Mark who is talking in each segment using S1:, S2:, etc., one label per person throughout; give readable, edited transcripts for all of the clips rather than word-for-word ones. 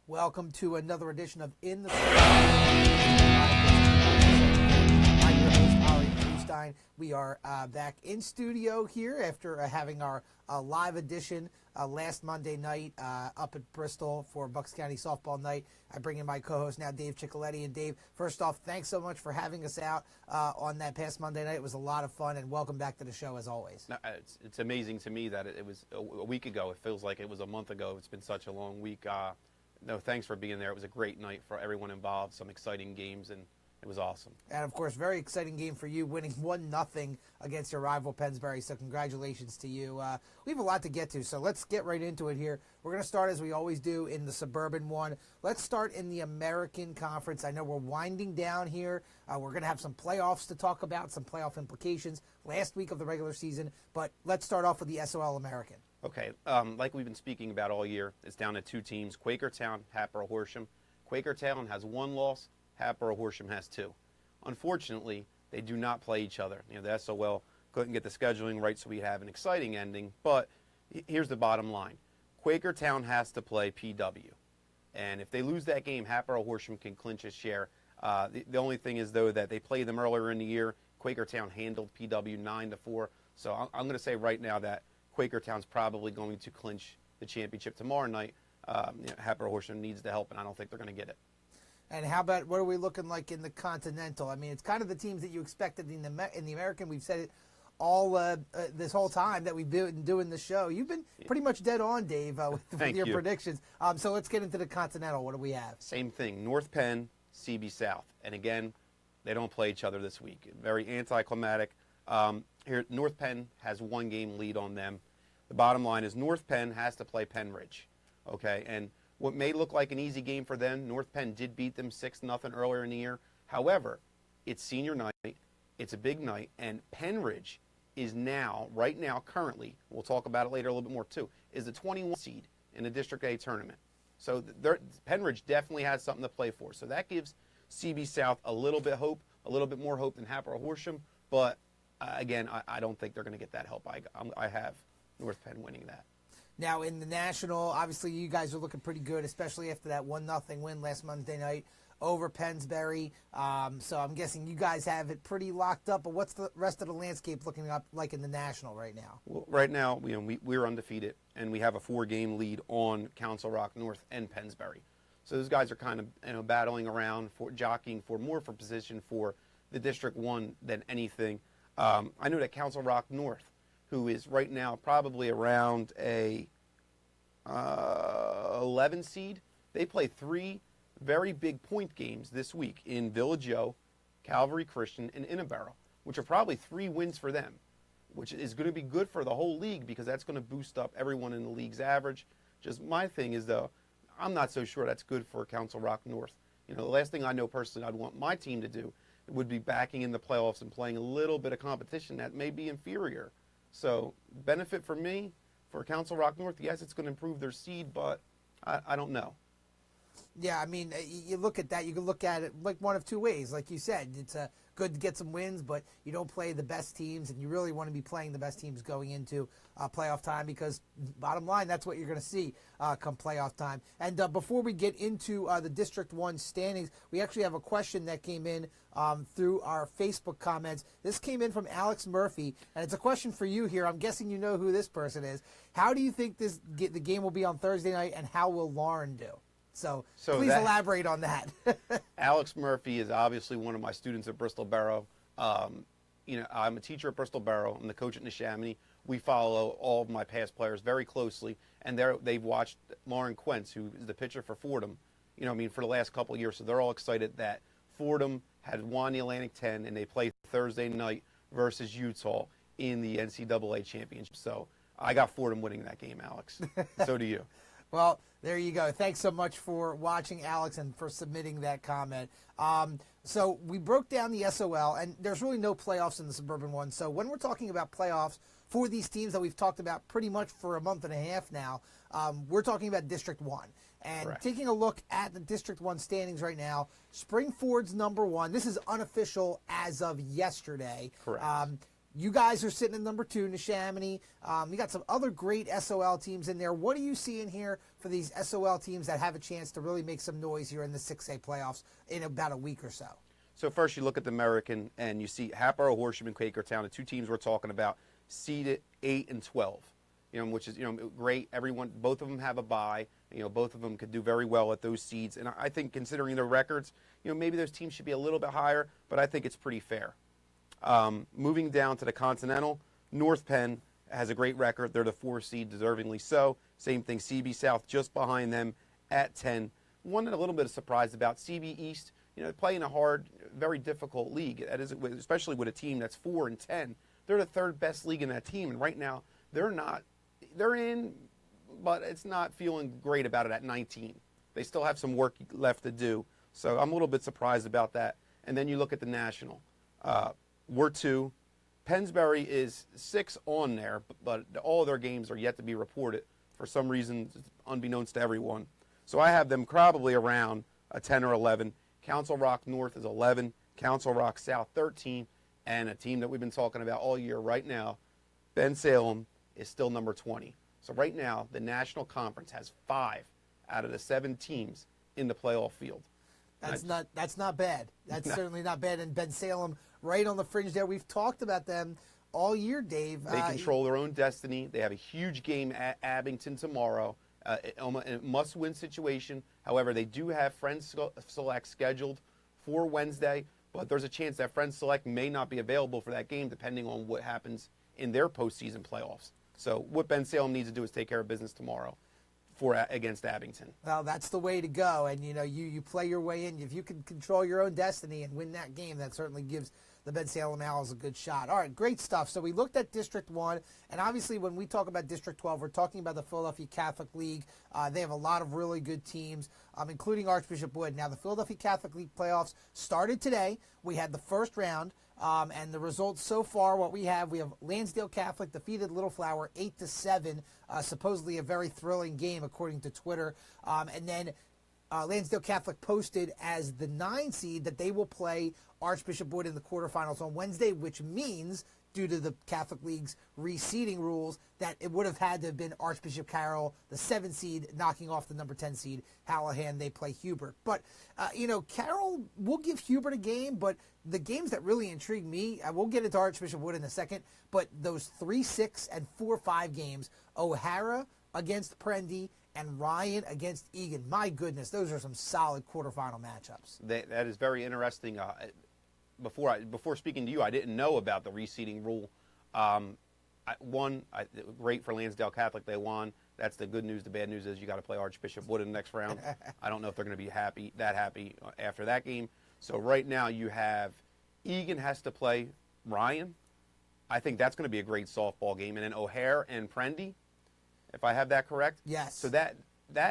S1: Welcome to another edition of In the I'm your host, Ollie Bluestein. We are back in studio here after having our live edition last Monday night up at Bristol for Bucks County Softball Night. I bring in my co-host now, Dave Ciccoletti. And Dave, first off, thanks so much for having us out on that past Monday night. It was a lot of fun, and welcome back to the show as always.
S2: No, it's amazing to me that it was a week ago. It feels like it was a month ago. It's been such a long week. No, thanks for being there. It was a great night for everyone involved, some exciting games, and it was awesome.
S1: And, of course, very exciting game for you, winning 1-0 against your rival, Pennsbury. So congratulations to you. We have a lot to get to, so let's get right into it here. We're going to start, as we always do, in the Suburban one. Let's start in the American Conference. I know we're winding down here. We're going to have some playoffs to talk about, some playoff implications last week of the regular season. But let's start off with the SOL American.
S2: Okay, like we've been speaking about all year, it's down to two teams, Quakertown, Hatboro Horsham. Quakertown has one loss, Hatboro Horsham has two. Unfortunately, they do not play each other. You know, the SOL couldn't get the scheduling right, so we have an exciting ending. But here's the bottom line. Quakertown has to play PW. And if they lose that game, Hatboro Horsham can clinch a share. The only thing is, though, that they played them earlier in the year. Quakertown handled PW 9-4. So I'm going to say right now that Quakertown's probably going to clinch the championship tomorrow night. Hatboro Horsham needs the help, and I don't think they're going to get it.
S1: And how about what are we looking like in the Continental? I mean, it's kind of the teams that you expected in the American. We've said it all this whole time that we've been doing the show. You've been pretty much dead on, Dave, with your predictions. So let's get into the Continental. What do we have?
S2: Same thing. North Penn, CB South. And again, they don't play each other this week. Very anticlimactic. Here, North Penn has one game lead on them. The bottom line is North Penn has to play Penridge. Okay, and what may look like an easy game for them, North Penn did beat them 6-0 earlier in the year. However, it's senior night, it's a big night, and Penridge is now, right now, currently, we'll talk about it later a little bit more too, is the 21 seed in the District A tournament. So Penridge definitely has something to play for. So that gives CB South a little bit more hope than Hatboro Horsham. But again, I don't think they're going to get that help. I have North Penn winning that.
S1: Now, in the National, obviously you guys are looking pretty good, especially after that 1-0 win last Monday night over Pennsbury. So I'm guessing you guys have it pretty locked up. But what's the rest of the landscape looking up like in the National right now?
S2: Well, right now, we're undefeated, and we have a 4-game lead on Council Rock North and Pennsbury. So those guys are kind of battling around, jockeying for position for the District 1 than anything. I know that Council Rock North, who is right now probably around a 11 seed. They play 3 very big point games this week in Village O, Calvary Christian, and Innabaro, which are probably 3 wins for them, which is going to be good for the whole league because that's going to boost up everyone in the league's average. Just my thing is, though, I'm not so sure that's good for Council Rock North. You know, the last thing I know personally I'd want my team to do would be backing in the playoffs and playing a little bit of competition that may be inferior. So benefit for me, for Council Rock North, yes, it's going to improve their seed, but I don't know.
S1: Yeah, I mean, you look at that, you can look at it like one of two ways. Like you said, it's good to get some wins, but you don't play the best teams, and you really want to be playing the best teams going into playoff time because, bottom line, that's what you're going to see come playoff time. And before we get into the District 1 standings, we actually have a question that came in through our Facebook comments. This came in from Alex Murphy, and it's a question for you here. I'm guessing you know who this person is. How do you think the game will be on Thursday night, and how will Lauren do? So please elaborate on that.
S2: Alex Murphy is obviously one of my students at Bristol Borough. I'm a teacher at Bristol Borough. I'm the coach at Neshaminy. We follow all of my past players very closely, and they've watched Lauren Quentz, who is the pitcher for Fordham, for the last couple of years. So they're all excited that Fordham had won the Atlantic 10, and they play Thursday night versus Utah in the NCAA championship. So I got Fordham winning that game, Alex. So do you.
S1: Well, there you go. Thanks so much for watching, Alex, and for submitting that comment. So we broke down the SOL, and there's really no playoffs in the Suburban one. So when we're talking about playoffs for these teams that we've talked about pretty much for a month and a half now, we're talking about District 1. And
S2: Correct.
S1: Taking a look at the District 1 standings right now, Springford's number 1. This is unofficial as of yesterday.
S2: Correct.
S1: You guys are sitting at number 2, Neshaminy. You got some other great SOL teams in there. What are you seeing here for for these SOL teams that have a chance to really make some noise here in the 6A playoffs in about a week or so?
S2: So first you look at the American and you see Hatboro, Horsham, and Quakertown, the two teams we're talking about, seeded 8 and 12, which is, great. Both of them have a bye. Both of them could do very well at those seeds. And I think considering their records, maybe those teams should be a little bit higher, but I think it's pretty fair. Moving down to the Continental, North Penn has a great record. They're the 4 seed, deservingly so. Same thing, CB South just behind them at 10. One that a little bit of surprise about, CB East, playing a hard, very difficult league. That is, especially with a team that's 4 and 10. They're the 3rd best league in that team, and right now they're not. They're in, but it's not feeling great about it at 19. They still have some work left to do, so I'm a little bit surprised about that. And then you look at the National. We're 2. Pennsbury is 6 on there, but all of their games are yet to be reported for some reason, unbeknownst to everyone. So I have them probably around a 10 or 11. Council Rock North is 11, Council Rock South 13, and a team that we've been talking about all year right now, Ben Salem, is still number 20. So right now, the National Conference has 5 out of the 7 teams in the playoff field.
S1: That's not bad. That's certainly not bad. And Ben Salem, right on the fringe there. We've talked about them all year, Dave.
S2: They control their own destiny. They have a huge game at Abington tomorrow. A must-win situation. However, they do have Friends Select scheduled for Wednesday, but there's a chance that Friends Select may not be available for that game depending on what happens in their postseason playoffs. So what Ben Salem needs to do is take care of business tomorrow against Abington.
S1: Well, that's the way to go, and you play your way in. If you can control your own destiny and win that game, that certainly gives the Ben Salem Owls a good shot. All right, great stuff. So we looked at District 1, and obviously when we talk about District 12, we're talking about the Philadelphia Catholic League. They have a lot of really good teams, including Archbishop Wood. Now, the Philadelphia Catholic League playoffs started today. We had the first round, and the results so far, we have Lansdale Catholic defeated Little Flower 8-7, supposedly a very thrilling game according to Twitter. And then Lansdale Catholic posted as the 9 seed that they will play Archbishop Wood in the quarterfinals on Wednesday, which means, due to the Catholic League's reseeding rules, that it would have had to have been Archbishop Carroll, the 7 seed, knocking off the number 10 seed, Hallahan. They play Hubert. But, Carroll will give Hubert a game, but the games that really intrigue me, we'll get into Archbishop Wood in a second, but those 3-6 and 4-5 games, O'Hara against Prendy, and Ryan against Egan. My goodness, those are some solid quarterfinal matchups.
S2: That is very interesting. Before speaking to you, I didn't know about the reseeding rule. Great for Lansdale Catholic. They won. That's the good news. The bad news is you got to play Archbishop Wood in the next round. I don't know if they're going to be happy after that game. So right now you have Egan has to play Ryan. I think that's going to be a great softball game. And then O'Hare and Prendy, if I have that correct.
S1: Yes.
S2: So that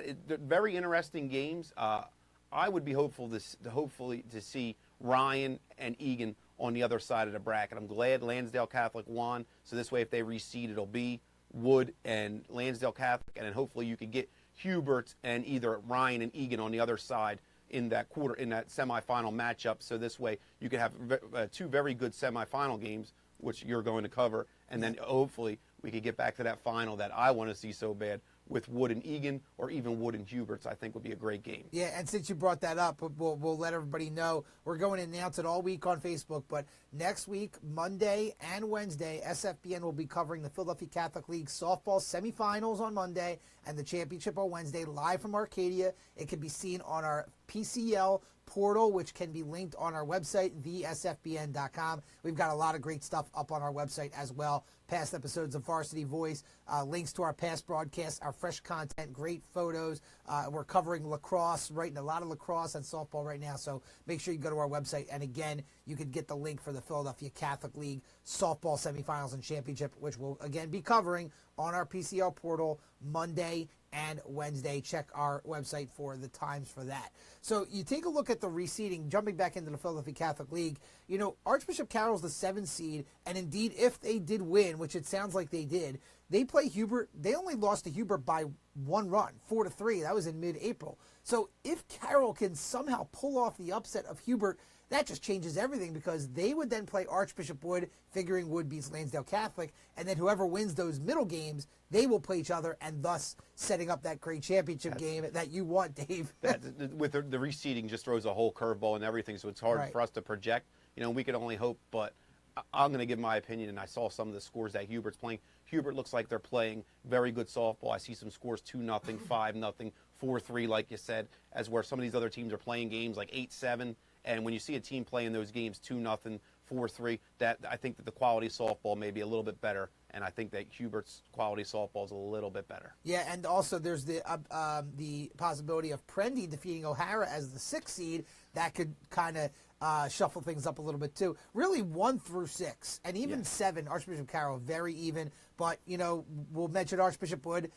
S2: is very interesting games. I would be hopeful to see Ryan and Egan on the other side of the bracket. I'm glad Lansdale Catholic won. So this way, if they reseed, it'll be Wood and Lansdale Catholic, and then hopefully you could get Hubert and either Ryan and Egan on the other side in that semifinal matchup. So this way, you could have 2 very good semifinal games, which you're going to cover, and then hopefully we could get back to that final that I want to see so bad with Wood and Egan, or even Wood and Huberts. I think would be a great game.
S1: Yeah, and since you brought that up, we'll let everybody know. We're going to announce it all week on Facebook, but next week, Monday and Wednesday, SFBN will be covering the Philadelphia Catholic League softball semifinals on Monday and the championship on Wednesday, live from Arcadia. It can be seen on our PCL portal, which can be linked on our website, thesfbn.com. We've got a lot of great stuff up on our website as well. Past episodes of Varsity Voice, links to our past broadcasts, our fresh content, great photos. We're covering lacrosse, a lot of lacrosse and softball right now, so make sure you go to our website. And again, you could get the link for the Philadelphia Catholic League softball semifinals and championship, which we'll again be covering on our PCL portal Monday and Wednesday. Check our website for the times for that. So you take a look at the reseeding, jumping back into the Philadelphia Catholic League. Archbishop Carroll's the 7 seed, and indeed, if they did win, which it sounds like they did, they play Hubert. They only lost to Hubert by 1 run, 4-3. That was in mid-April. So if Carroll can somehow pull off the upset of Hubert, that just changes everything, because they would then play Archbishop Wood, figuring Wood beats Lansdale Catholic, and then whoever wins those middle games, they will play each other, and thus setting up that great championship game that you want, Dave.
S2: With the reseeding just throws a whole curveball and everything, so it's hard for us to project. We can only hope, but I'm going to give my opinion, and I saw some of the scores that Hubert's playing. Hubert looks like they're playing very good softball. I see some scores 2-0, 5-0, 4-3, like you said, as where some of these other teams are playing games like 8-7. And when you see a team playing those games 2-0, 4-3, that I think that the quality softball may be a little bit better, and I think that Hubert's quality softball is a little bit better.
S1: Yeah, and also there's the possibility of Prendy defeating O'Hara as the 6th seed. That could kind of shuffle things up a little bit too. Really 1 through 6, and even 7, Archbishop Carroll, very even. But, we'll mention Archbishop Wood.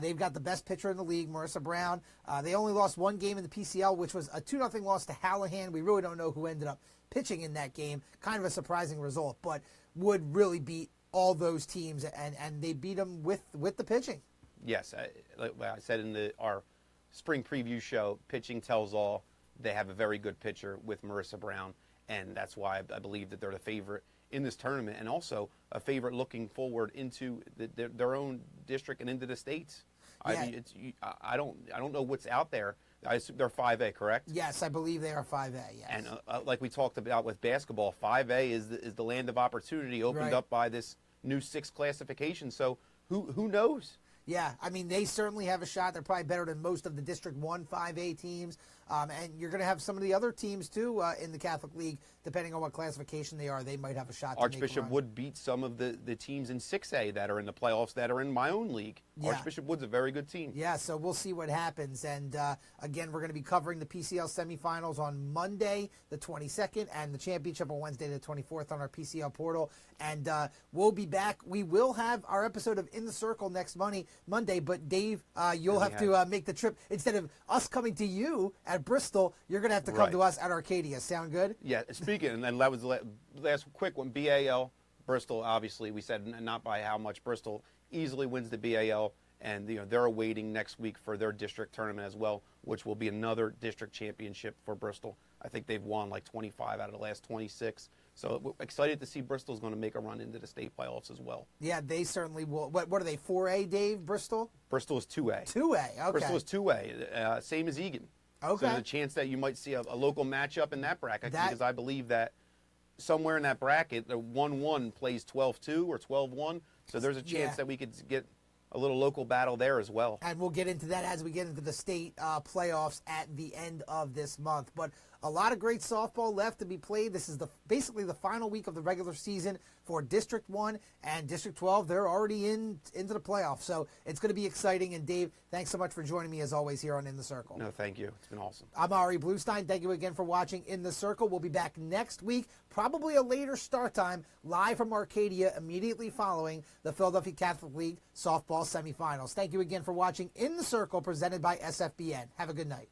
S1: They've got the best pitcher in the league, Marissa Brown. They only lost 1 game in the PCL, which was a 2-0 loss to Hallahan. We really don't know who ended up pitching in that game. Kind of a surprising result. But Wood really beat all those teams, and they beat them with the pitching.
S2: Yes. Like I said in our spring preview show, pitching tells all. They have a very good pitcher with Marissa Brown, and that's why I believe that they're the favorite in this tournament, and also a favorite looking forward into their own district and into the states.
S1: Yeah.
S2: I mean, I don't know what's out there. I assume they're 5A, correct?
S1: Yes, I believe they are 5A. Yes.
S2: And like we talked about with basketball, 5A is the land of opportunity opened up by this new 6th classification. So who knows?
S1: Yeah, I mean, they certainly have a shot. They're probably better than most of the District 1 5A teams. And you're going to have some of the other teams, too, in the Catholic League, depending on what classification they are. They might have a shot to
S2: Archbishop Wood beat some of the teams in 6A that are in the playoffs that are in my own league. Yeah. Archbishop Wood's a very good team.
S1: Yeah, so we'll see what happens. And, again, we're going to be covering the PCL semifinals on Monday, the 22nd, and the championship on Wednesday, the 24th, on our PCL portal. And we'll be back. We will have our episode of In the Circle next Monday. But, Dave, you'll have to make the trip. Instead of us coming to you at Bristol, you're going to have to come to us at Arcadia. Sound good?
S2: Yeah, speaking, and then that was the last quick one, BAL, Bristol, obviously, we said not by how much. Bristol easily wins the BAL, and they're awaiting next week for their district tournament as well, which will be another district championship for Bristol. I think they've won like 25 out of the last 26. So we're excited to see Bristol's going to make a run into the state playoffs as well.
S1: Yeah, they certainly will. What are they, 4A, Dave, Bristol?
S2: Bristol is 2A.
S1: 2A, okay.
S2: Bristol is 2A, same as Egan.
S1: Okay.
S2: So there's a chance that you might see a local matchup in that bracket, because I believe that somewhere in that bracket, the 1-1 plays 12-2 or 12-1. So there's a chance that we could get a little local battle there as well.
S1: And we'll get into that as we get into the state playoffs at the end of this month. But a lot of great softball left to be played. This is basically the final week of the regular season for District 1 and District 12. They're already into the playoffs. So it's going to be exciting. And Dave, thanks so much for joining me as always here on In the Circle.
S2: No, thank you. It's been awesome.
S1: I'm Ari Bluestein. Thank you again for watching In the Circle. We'll be back next week, probably a later start time, live from Arcadia immediately following the Philadelphia Catholic League softball semifinals. Thank you again for watching In the Circle, presented by SFBN. Have a good night.